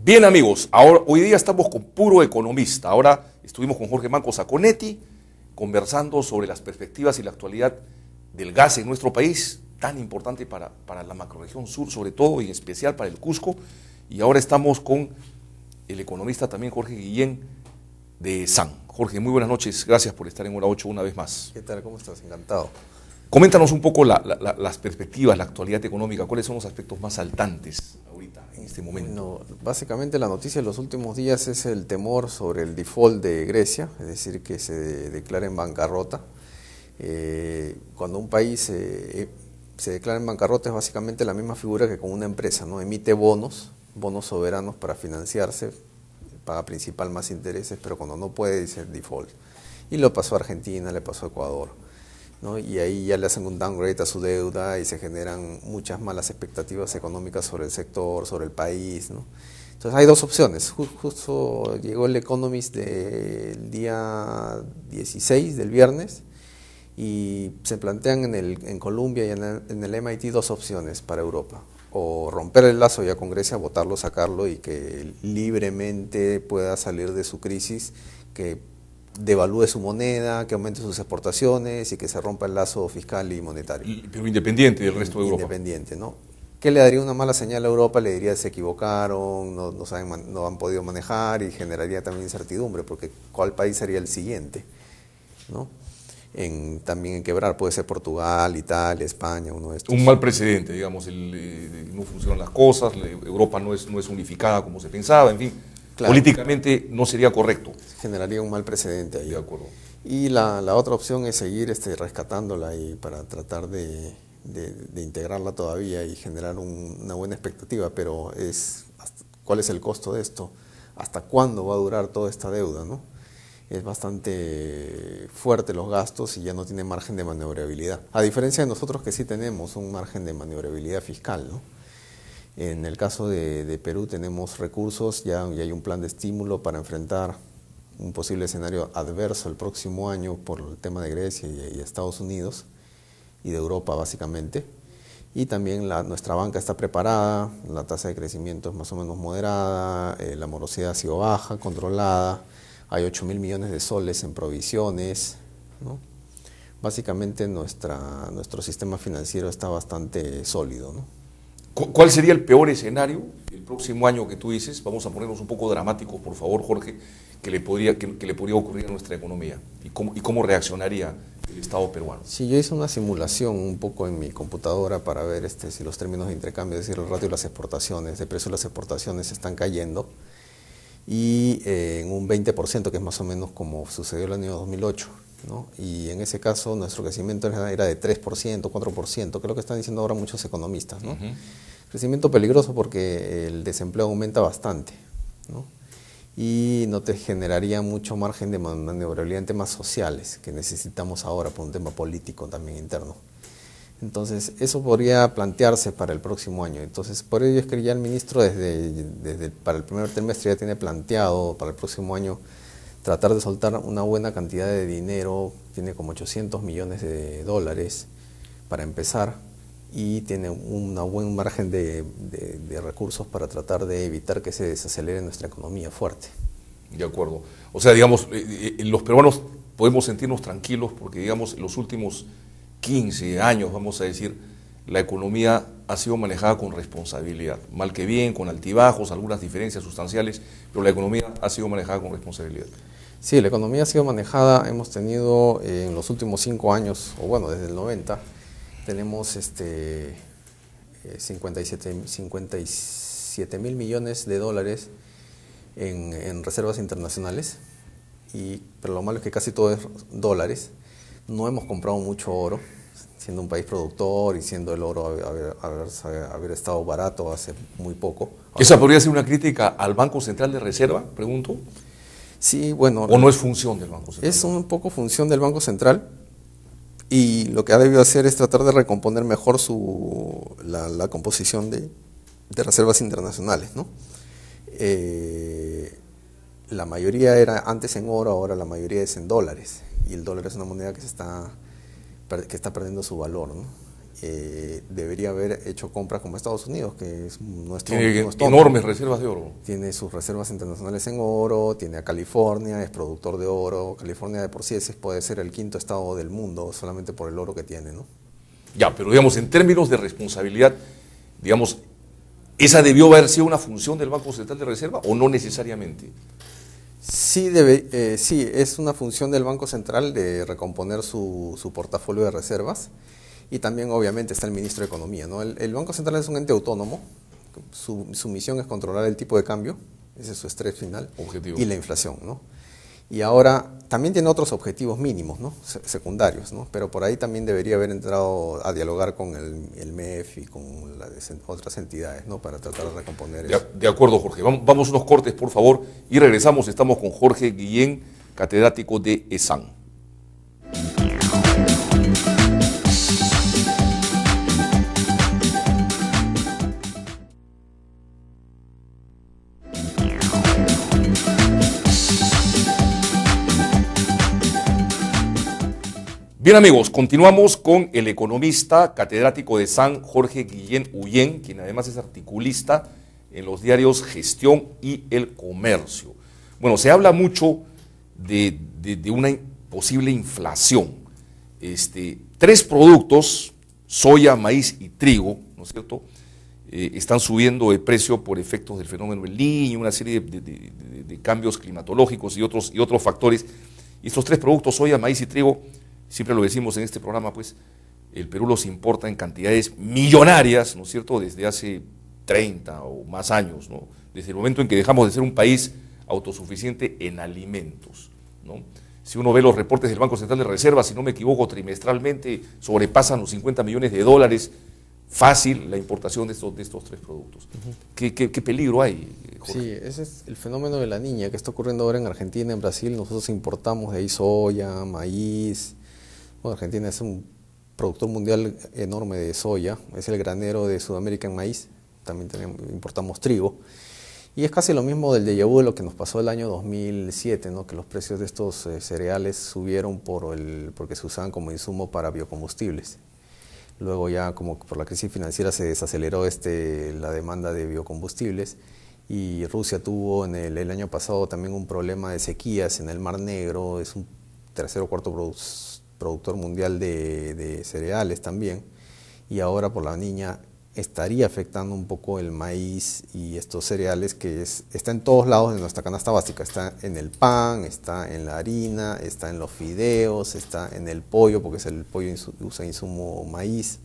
Bien amigos, hoy día estamos con puro economista. Ahora estuvimos con Jorge Manco Sacconetti conversando sobre las perspectivas y la actualidad del gas en nuestro país, tan importante para la macrorregión sur, sobre todo y en especial para el Cusco. Y ahora estamos con el economista también Jorge Guillén de SAN. Jorge, muy buenas noches, gracias por estar en Hora 8 una vez más. ¿Qué tal? ¿Cómo estás? Encantado. Coméntanos un poco las perspectivas, la actualidad económica, cuáles son los aspectos más saltantes ahorita, en este momento. Bueno, básicamente la noticia de los últimos días es el temor sobre el default de Grecia, es decir, que se declare en bancarrota. Cuando un país se declara en bancarrota es básicamente la misma figura que con una empresa, ¿no? Emite bonos soberanos para financiarse, paga principal más intereses, pero cuando no puede dice default. Y lo pasó a Argentina, le pasó a Ecuador, ¿no? Y ahí ya le hacen un downgrade a su deuda y se generan muchas malas expectativas económicas sobre el sector, sobre el país, ¿no? Entonces hay dos opciones. Justo llegó el Economist del día 16 del viernes y se plantean en Columbia y en el MIT dos opciones para Europa: o romper el lazo ya con Grecia, votarlo, sacarlo y que libremente pueda salir de su crisis, que devalúe su moneda, que aumente sus exportaciones y que se rompa el lazo fiscal y monetario. Pero independiente del resto de Europa. Independiente, ¿no? ¿Qué le daría una mala señal a Europa? Le diría: se equivocaron, no han podido manejar, y generaría también incertidumbre, porque ¿cuál país sería el siguiente, ¿no? También en quebrar, puede ser Portugal, Italia, España, uno de estos. Un mal precedente, digamos, no funcionan las cosas, Europa no es unificada como se pensaba, en fin. Claro. Políticamente no sería correcto. Generaría un mal precedente ahí. De acuerdo. Y la otra opción es seguir rescatándola y para tratar de integrarla todavía y generar una buena expectativa, pero ¿cuál es el costo de esto? ¿Hasta cuándo va a durar toda esta deuda, ¿no? Es bastante fuerte los gastos y ya no tiene margen de maniobrabilidad. A diferencia de nosotros, que sí tenemos un margen de maniobrabilidad fiscal, ¿no? En el caso de Perú tenemos recursos, ya hay un plan de estímulo para enfrentar un posible escenario adverso el próximo año por el tema de Grecia y Estados Unidos y de Europa básicamente. Y también nuestra banca está preparada, la tasa de crecimiento es más o menos moderada, la morosidad ha sido baja, controlada, hay 8.000 millones de soles en provisiones, ¿no? Básicamente nuestro sistema financiero está bastante sólido, ¿no? ¿Cuál sería el peor escenario el próximo año que tú dices? Vamos a ponernos un poco dramáticos, por favor, Jorge, que le podría ocurrir a nuestra economía y cómo reaccionaría el Estado peruano. Sí, yo hice una simulación un poco en mi computadora para ver si los términos de intercambio, es decir, el ratio de las exportaciones, el precio de las exportaciones están cayendo y en un 20%, que es más o menos como sucedió el año 2008. ¿no? Y en ese caso nuestro crecimiento era de 3%, 4%, que es lo que están diciendo ahora muchos economistas, ¿no? Crecimiento peligroso porque el desempleo aumenta bastante, ¿no? Y no te generaría mucho margen de maniobrabilidad en temas sociales que necesitamos ahora por un tema político también interno. Entonces eso podría plantearse para el próximo año. Entonces por ello es que ya el ministro para el primer trimestre ya tiene planteado para el próximo año tratar de soltar una buena cantidad de dinero, tiene como 800 millones de dólares para empezar y tiene un buen margen de recursos para tratar de evitar que se desacelere nuestra economía fuerte. De acuerdo. O sea, digamos, los peruanos podemos sentirnos tranquilos porque, digamos, en los últimos 15 años, vamos a decir, la economía ha sido manejada con responsabilidad, mal que bien, con altibajos, algunas diferencias sustanciales, pero la economía ha sido manejada con responsabilidad. Sí, la economía ha sido manejada, hemos tenido en los últimos 5 años, o bueno, desde el 90, tenemos 57 mil millones de dólares en reservas internacionales, pero lo malo es que casi todo es dólares. No hemos comprado mucho oro, siendo un país productor y siendo el oro haber estado barato hace muy poco. ¿Esa podría ser una crítica al Banco Central de Reserva, pregunto? Sí, bueno. ¿O no es función del Banco Central? Es un poco función del Banco Central y lo que ha debido hacer es tratar de recomponer mejor la composición de reservas internacionales, ¿no? La mayoría era antes en oro, ahora la mayoría es en dólares y el dólar es una moneda que está perdiendo su valor, ¿no? debería haber hecho compras como Estados Unidos, que es tiene enormes reservas de oro. Tiene sus reservas internacionales en oro, tiene a California, es productor de oro. California de por sí puede ser el quinto estado del mundo solamente por el oro que tiene, ¿no? Ya, pero digamos, en términos de responsabilidad, digamos, ¿esa debió haber sido una función del Banco Central de Reserva o no necesariamente? Sí, sí, es una función del Banco Central de recomponer su portafolio de reservas, y también obviamente está el ministro de Economía, ¿no? El Banco Central es un ente autónomo, su misión es controlar el tipo de cambio, ese es su estrés final, objetivo, y la inflación, ¿no? Y ahora también tiene otros objetivos mínimos, ¿no? Secundarios, ¿no? Pero por ahí también debería haber entrado a dialogar con el MEF y con otras entidades, ¿no? Para tratar de recomponer eso. De acuerdo, Jorge. Vamos unos cortes, por favor, y regresamos. Estamos con Jorge Guillén, catedrático de ESAN. Bien, amigos, continuamos con el economista catedrático de ESAN, Jorge Guillén Uyén, quien además es articulista en los diarios Gestión y El Comercio. Bueno, se habla mucho de una posible inflación. Tres productos, soya, maíz y trigo, ¿no es cierto?, están subiendo de precio por efectos del fenómeno del Niño, una serie de cambios climatológicos y otros factores. Y estos tres productos, soya, maíz y trigo, siempre lo decimos en este programa, pues el Perú los importa en cantidades millonarias, ¿no es cierto?, desde hace 30 o más años, ¿no? Desde el momento en que dejamos de ser un país autosuficiente en alimentos, ¿no? Si uno ve los reportes del Banco Central de Reserva, si no me equivoco, trimestralmente sobrepasan los 50 millones de dólares fácil la importación de estos tres productos. ¿Qué peligro hay, Jorge? Sí, ese es el fenómeno de la niña que está ocurriendo ahora en Argentina, en Brasil. Nosotros importamos de ahí soya, maíz. Bueno, Argentina es un productor mundial enorme de soya, es el granero de Sudamérica en maíz, también importamos trigo, y es casi lo mismo del déjà vu de lo que nos pasó el año 2007, ¿no? Que los precios de estos cereales subieron porque se usaban como insumo para biocombustibles. Luego ya como por la crisis financiera se desaceleró la demanda de biocombustibles, y Rusia tuvo en el año pasado también un problema de sequías en el Mar Negro, es un tercer o cuarto productor mundial de cereales también, y ahora por la niña estaría afectando un poco el maíz y estos cereales que está en todos lados de nuestra canasta básica, está en el pan, está en la harina, está en los fideos, está en el pollo, porque el pollo usa insumo maíz,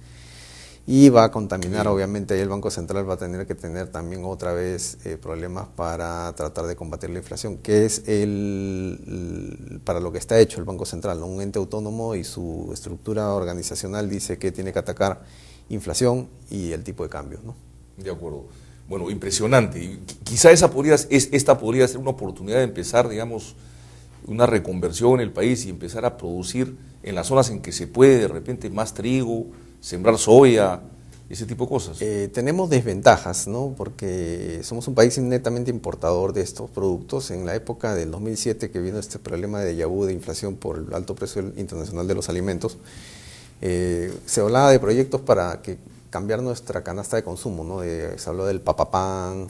y va a contaminar. Obviamente ahí el Banco Central va a tener que tener también otra vez problemas para tratar de combatir la inflación, que es para lo que está hecho el Banco Central, ¿no? Un ente autónomo, y su estructura organizacional dice que tiene que atacar inflación y el tipo de cambio, ¿no? De acuerdo. Bueno, impresionante. Y quizá esta podría ser una oportunidad de empezar, digamos, una reconversión en el país y empezar a producir en las zonas en que se puede de repente más trigo, sembrar soya, ese tipo de cosas. Tenemos desventajas, ¿no? Porque somos un país netamente importador de estos productos. En la época del 2007, que vino este problema de déjà vu de inflación por el alto precio internacional de los alimentos, se hablaba de proyectos para cambiar nuestra canasta de consumo, ¿no? Se habló del papapán,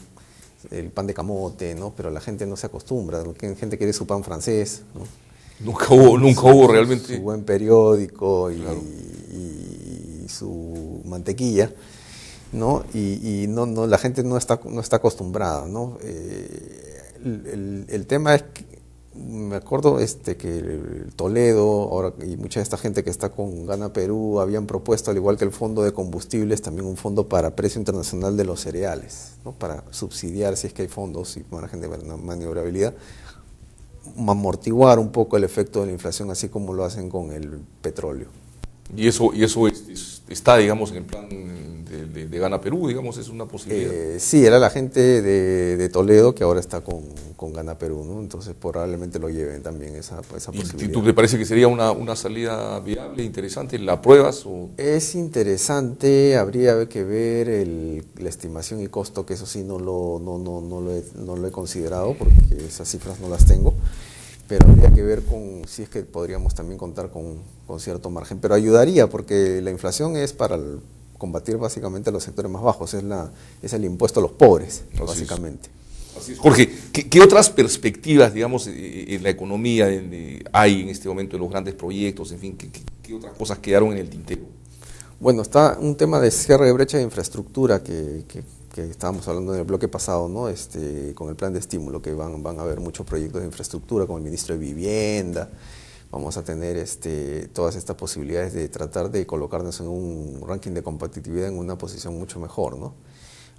el pan de camote, ¿no? Pero la gente no se acostumbra, la gente quiere su pan francés, ¿no? Nunca hubo realmente su buen periódico claro, y su mantequilla, ¿no? Y no, la gente no está acostumbrada, ¿no? El tema es que me acuerdo que Toledo ahora y mucha de esta gente que está con Gana Perú habían propuesto, al igual que el fondo de combustibles, también un fondo para precio internacional de los cereales, ¿no? Para subsidiar, si es que hay fondos y margen de maniobrabilidad, amortiguar un poco el efecto de la inflación, así como lo hacen con el petróleo. Y eso está, digamos, en el plan de Gana Perú, digamos, es una posibilidad. Sí, era la gente de Toledo que ahora está con Gana Perú, ¿no? Entonces probablemente lo lleven también esa posibilidad. ¿Y tú te parece que sería una salida viable, interesante? ¿La pruebas? Es interesante, habría que ver la estimación y costo, que eso sí no lo he considerado porque esas cifras no las tengo. pero habría que ver si es que podríamos también contar con cierto margen. Pero ayudaría, porque la inflación es para combatir básicamente a los sectores más bajos, es el impuesto a los pobres, básicamente. Así es. Jorge, ¿qué otras perspectivas, digamos, en la economía hay en este momento, en los grandes proyectos, en fin, qué otras cosas quedaron en el tintero? Bueno, está un tema de cierre de brecha de infraestructura que estábamos hablando en el bloque pasado, ¿no? Con el plan de estímulo, que van a haber muchos proyectos de infraestructura, con el ministro de Vivienda. Vamos a tener todas estas posibilidades de tratar de colocarnos en un ranking de competitividad en una posición mucho mejor, ¿no?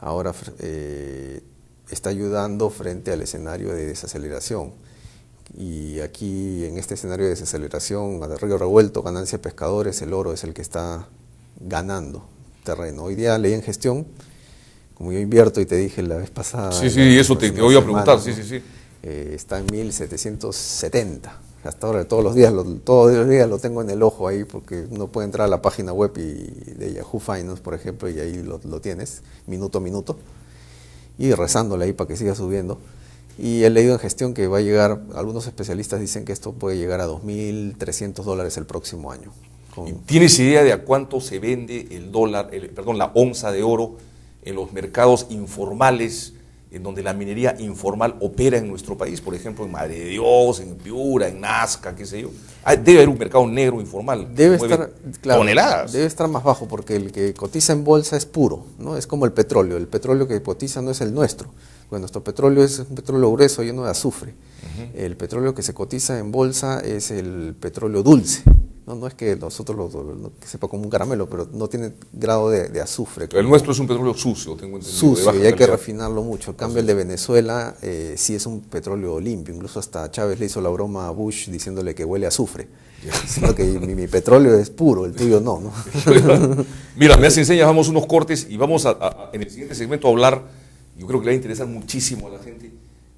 Ahora está ayudando frente al escenario de desaceleración. Y aquí, en este escenario de desaceleración, a río revuelto, ganancia de pescadores, el oro es el que está ganando terreno. Hoy día leí en gestión, como yo invierto y te dije la vez pasada. Sí, eso te voy a preguntar, ¿no? Sí. Está en 1770. Hasta ahora todos los días lo tengo en el ojo ahí, porque uno puede entrar a la página web de Yahoo Finance, por ejemplo, y ahí lo tienes, minuto a minuto, y rezándole ahí para que siga subiendo. Y he leído en gestión que va a llegar, algunos especialistas dicen que esto puede llegar a $2.300 el próximo año. ¿Tienes idea de a cuánto se vende la onza de oro en los mercados informales, en donde la minería informal opera en nuestro país? Por ejemplo, en Madre de Dios, en Piura, en Nazca, qué sé yo. Debe haber un mercado negro informal. Debe estar, claro, toneladas. Debe estar más bajo, porque el que cotiza en bolsa es puro, ¿no? Es como el petróleo. El petróleo que cotiza no es el nuestro. Bueno, nuestro petróleo es un petróleo grueso, lleno de azufre. El petróleo que se cotiza en bolsa es el petróleo dulce. No es que nosotros que sepa como un caramelo, pero no tiene grado de azufre. El nuestro es un petróleo sucio, tengo entendido. Sucio, y hay que refinarlo mucho. En cambio, el de Venezuela sí es un petróleo limpio. Incluso hasta Chávez le hizo la broma a Bush diciéndole que huele a azufre. Diciendo que mi petróleo es puro, el tuyo no. Mira, me hace señas, vamos unos cortes y vamos en el siguiente segmento a hablar, yo creo que le va a interesar muchísimo a la gente,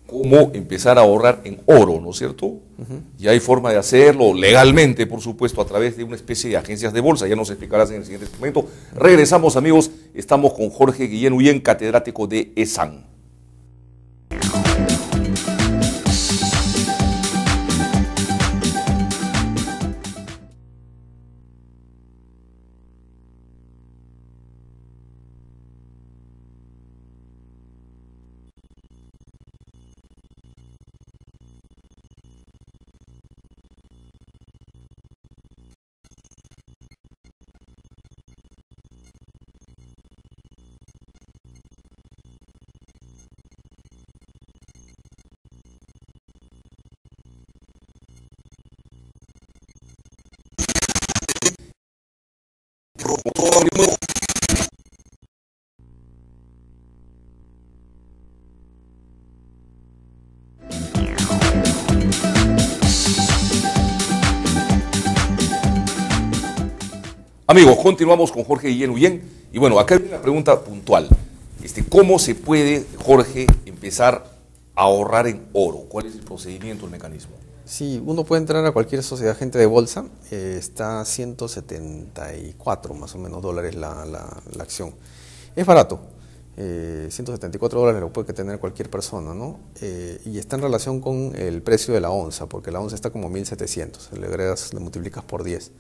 cómo empezar a ahorrar en oro, ¿no es cierto? Y hay forma de hacerlo legalmente, por supuesto, a través de una especie de agencias de bolsa. Ya nos explicarás en el siguiente segmento. Regresamos, amigos. Estamos con Jorge Guillén Uyén, catedrático de ESAN. Amigos, continuamos con Jorge Guillén Uyén. Y bueno, acá hay una pregunta puntual. ¿Cómo se puede, Jorge, empezar a ahorrar en oro? ¿Cuál es el procedimiento, el mecanismo? Sí, uno puede entrar a cualquier sociedad agente de bolsa, está a 174 más o menos dólares la acción. Es barato, $174 lo puede tener cualquier persona, ¿no? Y está en relación con el precio de la onza, porque la onza está como 1.700, le multiplicas por 10.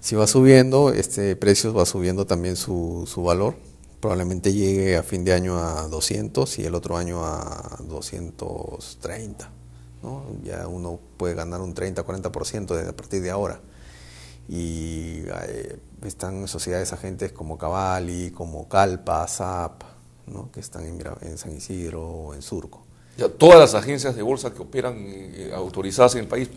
Si va subiendo, este precio va subiendo también su valor. Probablemente llegue a fin de año a 200 y el otro año a 230, ¿no? Ya uno puede ganar un 30-40% a partir de ahora. Y están sociedades agentes como Cavalli, como Calpa, SAP, ¿no? Que están en San Isidro o en Surco. Ya, todas las agencias de bolsa que operan autorizadas en el país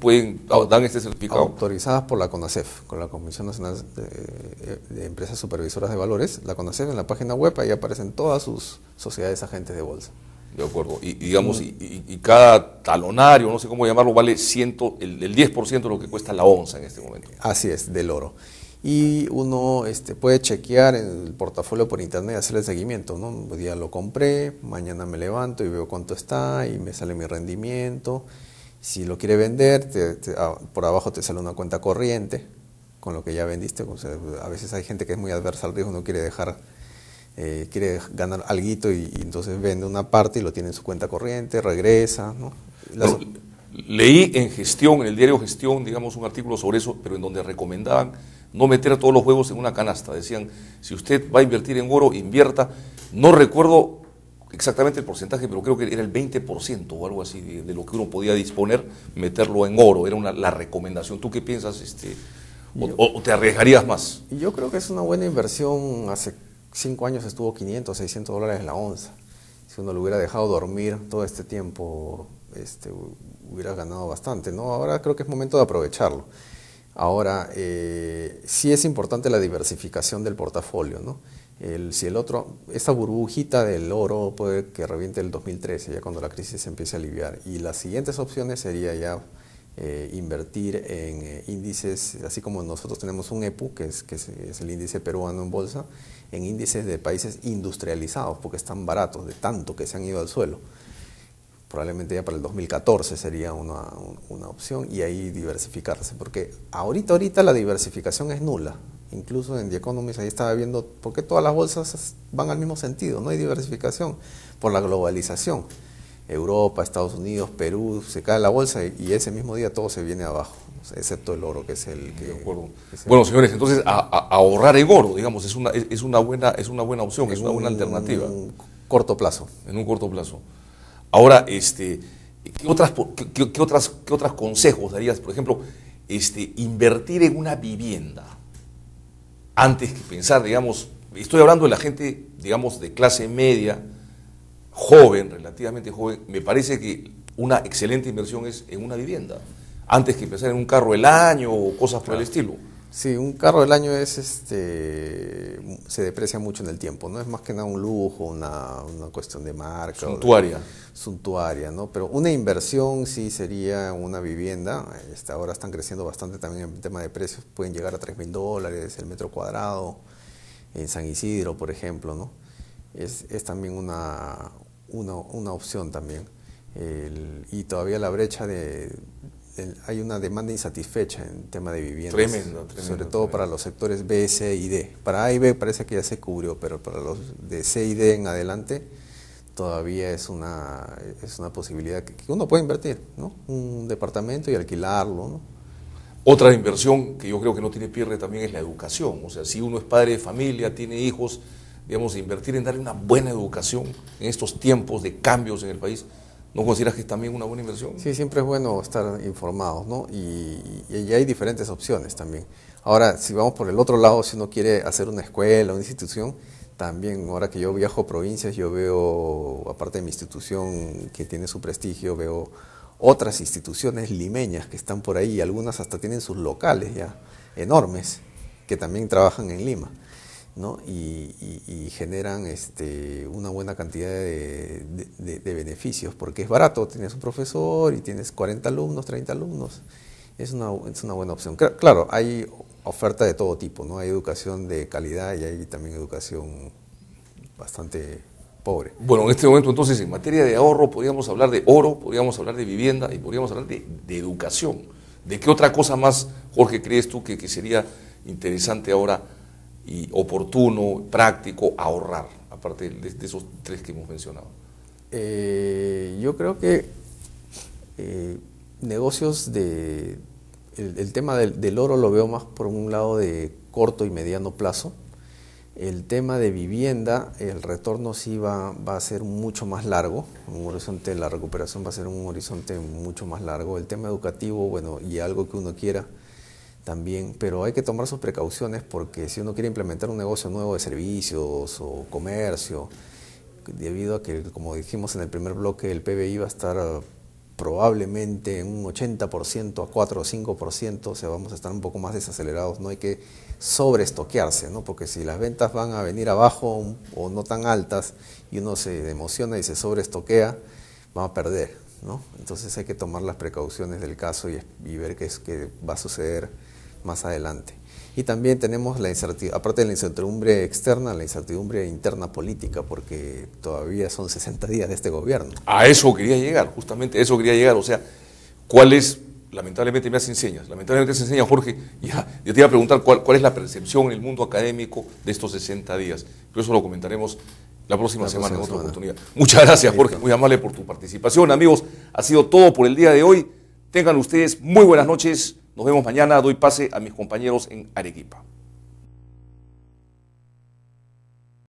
dan este certificado. Autorizadas por la CONACEF, con la Comisión Nacional de Empresas Supervisoras de Valores. La CONACEF, en la página web, ahí aparecen todas sus sociedades agentes de bolsa. De acuerdo. Y digamos, y cada talonario, no sé cómo llamarlo, vale el 10% de lo que cuesta la onza en este momento. Así es, del oro. Y uno puede chequear el portafolio por internet y hacer el seguimiento, ¿no? Un día lo compré, mañana me levanto y veo cuánto está y me sale mi rendimiento. Si lo quiere vender, por abajo te sale una cuenta corriente con lo que ya vendiste. O sea, a veces hay gente que es muy adversa al riesgo, no quiere quiere ganar alguito y entonces vende una parte y lo tiene en su cuenta corriente, regresa, ¿no? Leí en Gestión, en el diario Gestión, digamos, un artículo sobre eso, pero en donde recomendaban no meter todos los huevos en una canasta. Decían, si usted va a invertir en oro, invierta. No recuerdo exactamente el porcentaje, pero creo que era el 20% o algo así de lo que uno podía disponer, meterlo en oro. Era la recomendación. ¿Tú qué piensas? ¿O te arriesgarías más? Yo creo que es una buena inversión. Hace 5 años estuvo 500, 600 dólares la onza. Si uno lo hubiera dejado dormir todo este tiempo, hubiera ganado bastante, ¿no? Ahora creo que es momento de aprovecharlo. Ahora, sí es importante la diversificación del portafolio, ¿no? Esta burbujita del oro puede que reviente el 2013, ya cuando la crisis se empiece a aliviar. Y las siguientes opciones sería ya invertir en índices, así como nosotros tenemos un EPU, que es el índice peruano en bolsa, en índices de países industrializados, porque están baratos de tanto que se han ido al suelo. Probablemente ya para el 2014 sería una opción, y ahí diversificarse, porque ahorita la diversificación es nula. Incluso en The Economist ahí estaba viendo por qué todas las bolsas van al mismo sentido, no hay diversificación, por la globalización. Europa, Estados Unidos, Perú, se cae la bolsa y ese mismo día todo se viene abajo, excepto el oro, que es el que... De acuerdo. Bueno, señores, entonces ahorrar en oro, digamos, es una buena opción, es una buena alternativa. En un corto plazo. En un corto plazo. Ahora, ¿qué otros consejos darías? Por ejemplo, invertir en una vivienda antes que pensar, digamos, estoy hablando de la gente, digamos, de clase media, joven, relativamente joven. Me parece que una excelente inversión es en una vivienda, antes que pensar en un carro del año o cosas por el estilo. Sí, un carro del año se deprecia mucho en el tiempo, no es más que nada un lujo, una cuestión de marca. Suntuaria, ¿no? Pero una inversión sí sería una vivienda. Ahora están creciendo bastante también en el tema de precios, pueden llegar a $3,000 el metro cuadrado, en San Isidro, por ejemplo, ¿no? Es también una opción también. Y todavía la brecha hay una demanda insatisfecha en tema de viviendas. Tremendo, sobre todo para los sectores B, C y D. Para A y B parece que ya se cubrió, pero para los de C y D en adelante todavía es una posibilidad que uno puede invertir, ¿no? Un departamento y alquilarlo, ¿no? Otra inversión que yo creo que no tiene pierde también es la educación. O sea, si uno es padre de familia, tiene hijos, digamos, invertir en darle una buena educación en estos tiempos de cambios en el país, ¿no consideras que es también una buena inversión? Sí, siempre es bueno estar informados, ¿no? Y hay diferentes opciones también. Ahora, si vamos por el otro lado, si uno quiere hacer una escuela, una institución, también, ahora que yo viajo a provincias, yo veo, aparte de mi institución que tiene su prestigio, veo otras instituciones limeñas que están por ahí, algunas hasta tienen sus locales ya enormes, que también trabajan en Lima, ¿no? Y generan una buena cantidad de beneficios, porque es barato, tienes un profesor y tienes 40 alumnos, 30 alumnos, es una buena opción. Claro, hay oferta de todo tipo, ¿no? Hay educación de calidad y hay también educación bastante pobre. Bueno, en este momento entonces en materia de ahorro podríamos hablar de oro, podríamos hablar de vivienda y podríamos hablar de educación. ¿De qué otra cosa más, Jorge, crees tú que sería interesante ahora y oportuno, práctico, ahorrar, aparte de esos tres que hemos mencionado? Yo creo que negocios el tema del oro lo veo más por un lado de corto y mediano plazo. El tema de vivienda, el retorno sí va a ser mucho más largo, la recuperación va a ser un horizonte mucho más largo. El tema educativo, bueno, y algo que uno quiera también, pero hay que tomar sus precauciones, porque si uno quiere implementar un negocio nuevo de servicios o comercio, debido a que, como dijimos en el primer bloque, el PBI va a estar probablemente en un 80% a 4 o 5%, o sea, vamos a estar un poco más desacelerados. No hay que sobreestoquearse, ¿no? Porque si las ventas van a venir abajo o no tan altas y uno se emociona y se sobreestoquea, va a perder, ¿no? Entonces hay que tomar las precauciones del caso y ver qué va a suceder más adelante. Y también tenemos la incertidumbre, aparte de la incertidumbre externa, la incertidumbre interna política, porque todavía son 60 días de este gobierno. A eso quería llegar, justamente a eso quería llegar. O sea, ¿cuál es, lamentablemente me hace enseñas, Jorge, yo te iba a preguntar cuál es la percepción en el mundo académico de estos 60 días, pero eso lo comentaremos la próxima semana en otra oportunidad. Muchas gracias, Jorge, muy amable por tu participación. Amigos, ha sido todo por el día de hoy. Tengan ustedes muy buenas noches. Nos vemos mañana. Doy pase a mis compañeros en Arequipa.